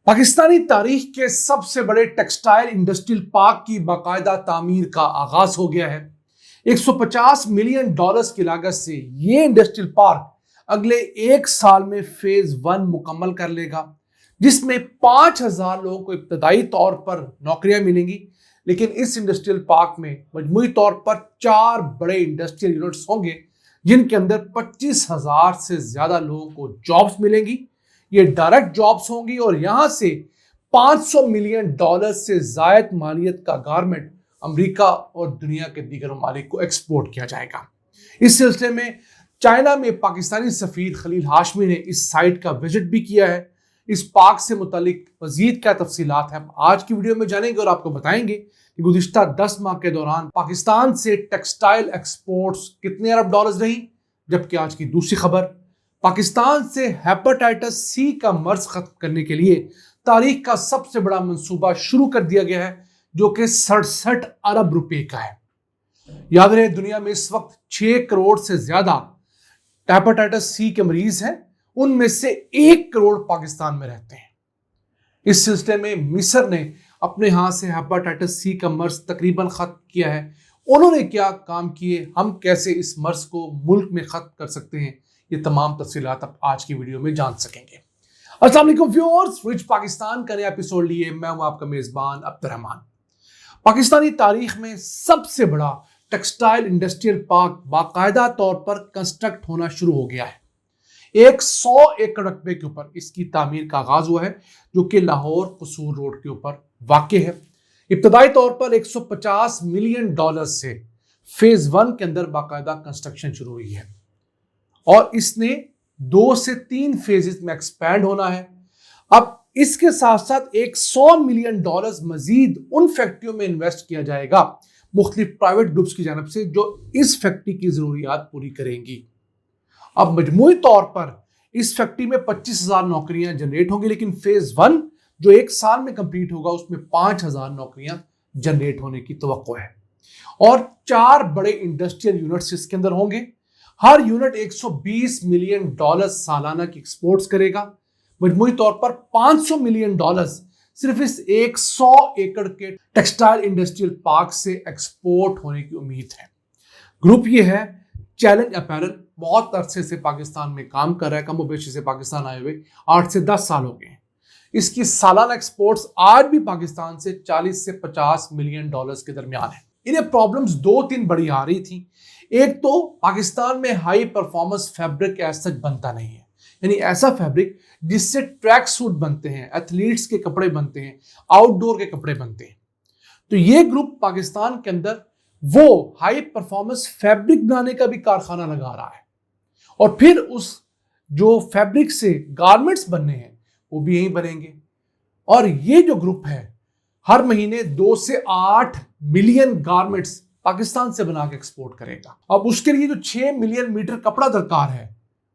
पाकिस्तानी तारीख के सबसे बड़े टेक्सटाइल इंडस्ट्रियल पार्क की बाकायदा तामीर का आगाज हो गया है। 150 मिलियन डॉलर्स की लागत से ये इंडस्ट्रियल पार्क अगले एक साल में फेज 1 मुकम्मल कर लेगा, जिसमें 5000 लोगों को इब्तदाई तौर पर नौकरियां मिलेंगी। लेकिन इस इंडस्ट्रियल पार्क में मजमूई तौर पर 4 बड़े इंडस्ट्रियल यूनिट्स होंगे, जिनके अंदर 25,000 से ज्यादा लोगों को जॉब्स मिलेंगी। ये डायरेक्ट जॉब्स होंगी और यहां से 500 मिलियन डॉलर से जायद मालियत का गारमेंट अमेरिका और दुनिया के दीगर ममालिक को एक्सपोर्ट किया जाएगा। इस सिलसिले में चाइना में पाकिस्तानी सफीर खलील हाशमी ने इस साइट का विजिट भी किया है। इस पार्क से मुतालिक मजीद क्या तफसीलात हैं आज की वीडियो में जानेंगे और आपको बताएंगे कि गुज़िश्ता 10 माह के दौरान पाकिस्तान से टेक्सटाइल एक्सपोर्ट्स कितने अरब डॉलर्स रही। जबकि आज की दूसरी खबर, पाकिस्तान से हेपेटाइटिस सी का मर्ज खत्म करने के लिए तारीख का सबसे बड़ा मंसूबा शुरू कर दिया गया है, जो कि 67 अरब रुपए का है। याद रहे, दुनिया में इस वक्त 6 करोड़ से ज्यादा हेपेटाइटिस सी के मरीज हैं, उनमें से 1 करोड़ पाकिस्तान में रहते हैं। इस सिलसिले में मिस्र ने अपने हाथ से हेपेटाइटिस सी का मर्ज तकरीबन खत्म किया है। उन्होंने क्या काम किए, हम कैसे इस मर्ज को मुल्क में खत्म कर सकते हैं, ये तमाम तफसीलात आप आज की वीडियो में जान सकेंगे। अस्सलाम वालेकुम व्यूअर्स, रिच पाकिस्तान का नया एपिसोड लिए मैं हूं आपका मेजबान अब्दुर्रहमान। पाकिस्तानी तारीख में सबसे बड़ा टेक्सटाइल इंडस्ट्रियल पार्क बाकायदा तौर पर कंस्ट्रक्ट होना शुरू हो गया है। 100 एकड़ रकबे के ऊपर इसकी तामीर का आगाज हुआ है, जो कि लाहौर कसूर रोड के ऊपर वाक़ है। इब्तदाई तौर पर 150 मिलियन डॉलर से फेज 1 के अंदर बाकायदा कंस्ट्रक्शन शुरू हुई है और इसने 2 से 3 फेजेस में एक्सपैंड होना है। अब इसके साथ साथ 100 मिलियन डॉलर्स मजीद उन फैक्ट्रियों में इन्वेस्ट किया जाएगा मुख्तलिफ प्राइवेट ग्रुप्स की जानब से, जो इस फैक्ट्री की जरूरियात पूरी करेंगी। अब मजमूई तौर पर इस फैक्ट्री में 25,000 नौकरियां जनरेट होंगी, लेकिन फेज 1 जो एक साल में कंप्लीट होगा उसमें 5,000 नौकरियां जनरेट होने की तवक्को है और 4 बड़े इंडस्ट्रियल यूनिट्स इसके अंदर होंगे। हर यूनिट 120 मिलियन डॉलर सालाना की एक्सपोर्ट्स करेगा। मजमूई तौर पर 500 मिलियन डॉलर्स सिर्फ इस 100 एकड़ के टेक्सटाइल इंडस्ट्रियल पार्क से एक्सपोर्ट होने की उम्मीद है। ग्रुप ये है चैलेंज अपैरल, बहुत अरसे से पाकिस्तान में काम कर रहा है। कमोबेशी से पाकिस्तान आए हुए 8 से 10 साल हो गए हैं। इसकी सालाना एक्सपोर्ट्स आज भी पाकिस्तान से 40 से 50 मिलियन डॉलर्स के दरमियान है। इन्हें प्रॉब्लम्स 2-3 बड़ी आ रही थी। एक तो पाकिस्तान में हाई परफॉर्मेंस फैब्रिक ऐसा बनता नहीं है, यानी ऐसा फैब्रिक जिससे ट्रैक सूट बनते हैं, एथलीट्स के कपड़े बनते हैं, आउटडोर के कपड़े बनते हैं। तो ये ग्रुप पाकिस्तान के अंदर वो हाई परफॉर्मेंस फैब्रिक बनाने का भी कारखाना लगा रहा है और फिर उस जो फैब्रिक से गारमेंट्स बनने हैं वो भी यहीं बनेंगे। और ये जो ग्रुप है हर महीने 2 से 8 मिलियन गारमेंट्स पाकिस्तान से बना के एक्सपोर्ट करेगा। अब उसके लिए जो 6 मिलियन मीटर कपड़ा दरकार है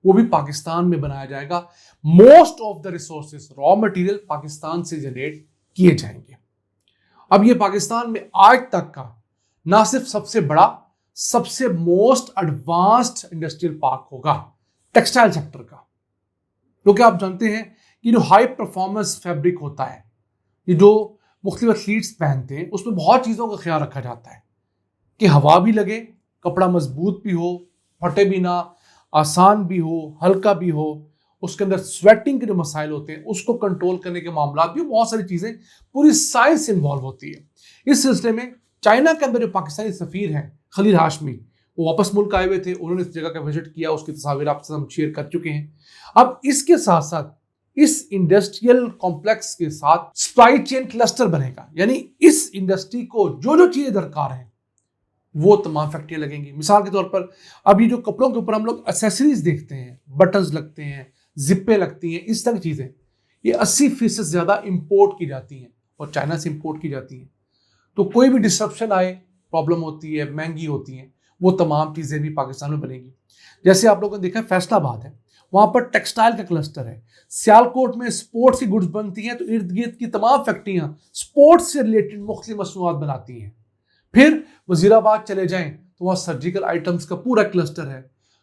वो भी पाकिस्तान में बनाया जाएगा। Most of the resources, raw material Pakistan से जनरेट किए जाएंगे। अब ये पाकिस्तान में आज तक का ना सिर्फ सबसे बड़ा, सबसे मोस्ट एडवांस्ड इंडस्ट्रियल पार्क होगा टेक्सटाइल सेक्टर का, क्योंकि आप जानते हैं कि जो हाई परफॉर्मेंस फैब्रिक होता है, ये जो मुख्तलिफ एथलीट्स पहनते हैं, उसमें बहुत चीज़ों का ख्याल रखा जाता है कि हवा भी लगे, कपड़ा मजबूत भी हो, फटे भी ना, आसान भी हो, हल्का भी हो, उसके अंदर स्वेटिंग के जो मसाइल होते हैं उसको कंट्रोल करने के मामला भी, बहुत सारी चीज़ें, पूरी साइंस इन्वॉल्व होती है। इस सिलसिले में चाइना के अंदर जो पाकिस्तानी सफ़ीर हैं खलील हाशमी, वो वापस मुल्क आए हुए थे। उन्होंने इस जगह का विजिट किया, उसकी तस्वीर आपसे हम शेयर कर चुके हैं। अब इसके साथ साथ इस इंडस्ट्रियल कॉम्प्लेक्स के साथ सप्लाई चेन क्लस्टर बनेगा, यानी इस इंडस्ट्री को जो जो चीज़ें दरकार हैं वो तमाम फैक्ट्रियाँ लगेंगी। मिसाल के तौर पर अभी जो कपड़ों के ऊपर हम लोग एक्सेसरीज देखते हैं, बटन्स लगते हैं, जिप्पे लगती हैं, इस तरह की चीज़ें, ये 80% ज़्यादा इंपोर्ट की जाती हैं और चाइना से इंपोर्ट की जाती हैं। तो कोई भी डिस्ट्रप्शन आए, प्रॉब्लम होती है, महंगी होती हैं, वो तमाम चीज़ें भी पाकिस्तान में बनेगी। जैसे आप लोगों ने देखा फैसलाबाद है, वहाँ पर टेक्सटाइल का क्लस्टर है। सियालकोट में स्पोर्ट्स की गुड्स बनती हैं, तो इर्द गिर्द की तमाम फैक्ट्रियाँ स्पोर्ट्स से रिलेटेड मुख्तलिफ मसनूआत बनाती हैं। फिर वजीराबाद चले जाएं तो वहाँ सर्जिकल आइटम्स का पूरा क्लस्टर है।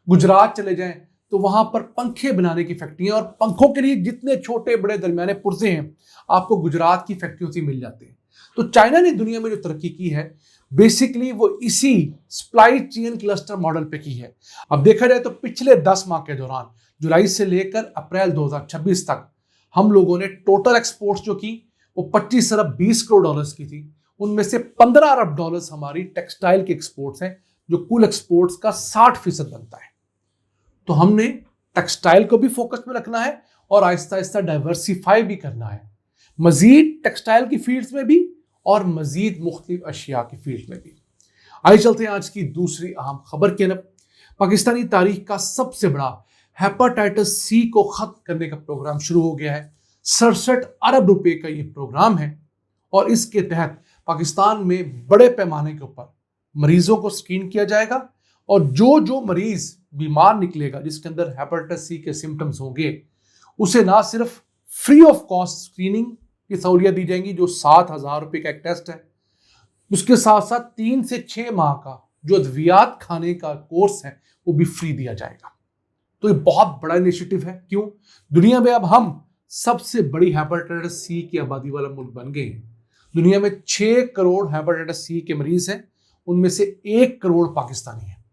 गुजरात चले जाएं तो वहां पर पंखे बनाने की फैक्ट्रियां, और पंखों के लिए जितने छोटे बड़े दरमियाने पुर्जे हैं आपको गुजरात की फैक्ट्रियों से मिल जाते हैं। तो चाइना ने दुनिया में जो तरक्की की है बेसिकली वो इसी सप्लाई चेन क्लस्टर मॉडल पे की है। अब देखा जाए तो पिछले 10 माह के दौरान जुलाई से लेकर अप्रैल 2026 तक हम लोगों ने टोटल एक्सपोर्ट्स जो की वो 25 अरब 20 करोड़ डॉलर्स की थी। उनमें से 15 अरब डॉलर्स हमारी टेक्सटाइल के एक्सपोर्ट्स हैं, जो कुल एक्सपोर्ट्स का 60% बनता है। तो हमने टेक्सटाइल को भी फोकस में रखना है और आहिस्ता आहिस्ता डाइवर्सिफाई भी करना है, मजीद टेक्सटाइल की फील्ड्स में भी और मजीद मुख्तलिफ अशिया की फील्ड में भी। आइए चलते हैं आज की दूसरी अहम खबर की तरफ। पाकिस्तानी तारीख का सबसे बड़ा हेपेटाइटिस सी को खत्म करने का प्रोग्राम शुरू हो गया है। 67 अरब रुपए का ये प्रोग्राम है और इसके तहत पाकिस्तान में बड़े पैमाने के ऊपर मरीजों को स्क्रीन किया जाएगा और जो मरीज बीमार निकलेगा जिसके अंदर हेपेटाइटिस सी के सिम्टम्स होंगे उसे ना सिर्फ फ्री ऑफ कॉस्ट स्क्रीनिंग की सहूलियत दी जाएंगी जो 7,000 रुपये का एक टेस्ट है, उसके साथ साथ 3 से 6 माह का जो अद्वियात खाने का कोर्स है वो भी फ्री दिया जाएगा। तो ये बहुत बड़ा इनिशिएटिव है। क्यों? दुनिया में अब हम सबसे बड़ी हेपेटाइटिस सी की आबादी वाला मुल्क बन गए हैं। दुनिया में 6 करोड़ हेपेटाइटिस सी के मरीज हैं, उनमें से 1 करोड़ पाकिस्तानी हैं।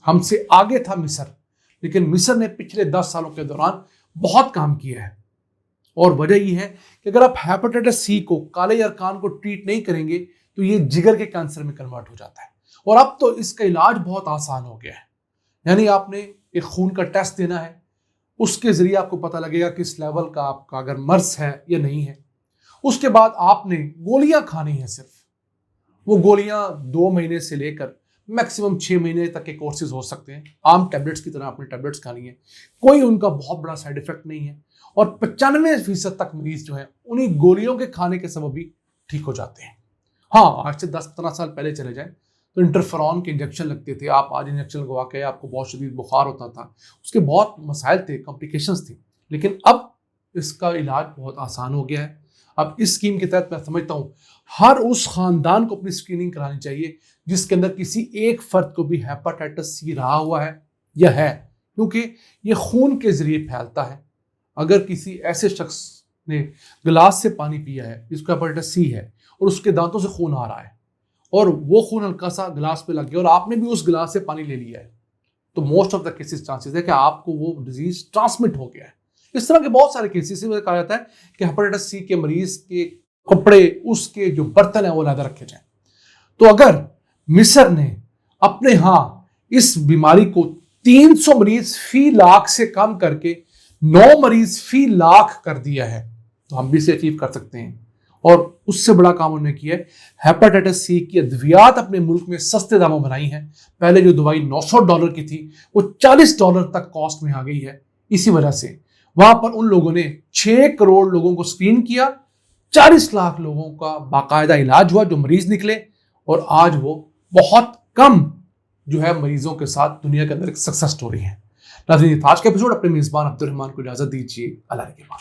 हमसे आगे था मिस्र, लेकिन मिस्र ने पिछले 10 सालों के दौरान बहुत काम किया है और वजह यह है कि अगर आप हेपेटाइटिस सी को, काले यरकान को ट्रीट नहीं करेंगे तो ये जिगर के कैंसर में कन्वर्ट हो जाता है। और अब तो इसका इलाज बहुत आसान हो गया है, यानी आपने एक खून का टेस्ट देना है, उसके जरिए आपको पता लगेगा किस लेवल का आपका अगर मर्स है या नहीं है। उसके बाद आपने गोलियां खानी है, सिर्फ वो गोलियां 2 महीने से लेकर मैक्सिमम 6 महीने तक के कोर्सेज हो सकते हैं। आम टैबलेट्स की तरह आपने टैबलेट्स खानी है, कोई उनका बहुत बड़ा साइड इफेक्ट नहीं है और 95% तक मरीज जो है उन्हीं गोलियों के खाने के सबब भी ठीक हो जाते हैं। हाँ, आज से 10-15 साल पहले चले जाएं तो इंटरफेरॉन के इंजेक्शन लगते थे, आप आज इंजेक्शन लगवा के आपको बहुत शदीद बुखार होता था, उसके बहुत मसाइल थे, कॉम्प्लिकेशंस थी, लेकिन अब इसका इलाज बहुत आसान हो गया है। अब इस स्कीम के तहत मैं समझता हूँ हर उस खानदान को अपनी स्क्रीनिंग करानी चाहिए जिसके अंदर किसी एक फर्द को भी हेपेटाइटिस सी रहा हुआ है या है, क्योंकि ये खून के जरिए फैलता है। अगर किसी ऐसे शख्स ने गिलास से पानी पिया है जिसको हेपेटाइटिस सी है और उसके दांतों से खून आ रहा है और वो खून हल्का सा गिलास पे लग गया और आपने भी उस गिलास से पानी ले लिया है, तो most of the cases chances है कि आपको वो डिजीज ट्रांसमिट हो गया है। इस तरह के बहुत सारे केसेस में कहा जाता है कि हेपेटाइटिस सी के मरीज के कपड़े, उसके जो बर्तन है वो अलग रखे जाएं। तो अगर मिस्र ने अपने यहाँ इस बीमारी को 300 मरीज फी लाख से कम करके 9 मरीज फी लाख कर दिया है, तो हम भी इसे अचीव कर सकते हैं। और उससे बड़ा काम उन्होंने किया है, हेपेटाइटिस सी की अद्वियात अपने मुल्क में सस्ते दामों बनाई है। पहले जो दवाई $900 की थी वो $40 तक कॉस्ट में आ गई है। इसी वजह से वहां पर उन लोगों ने 6 करोड़ लोगों को स्क्रीन किया, 40 लाख लोगों का बाकायदा इलाज हुआ जो मरीज निकले, और आज वो बहुत कम जो है मरीजों के साथ दुनिया के अंदर एक सक्सेस स्टोरी है। नाज़रीन, आज का एपिसोड अपने मेजबान अब्दुल रहमान को इजाजत दीजिए। अल्लाह के बाद।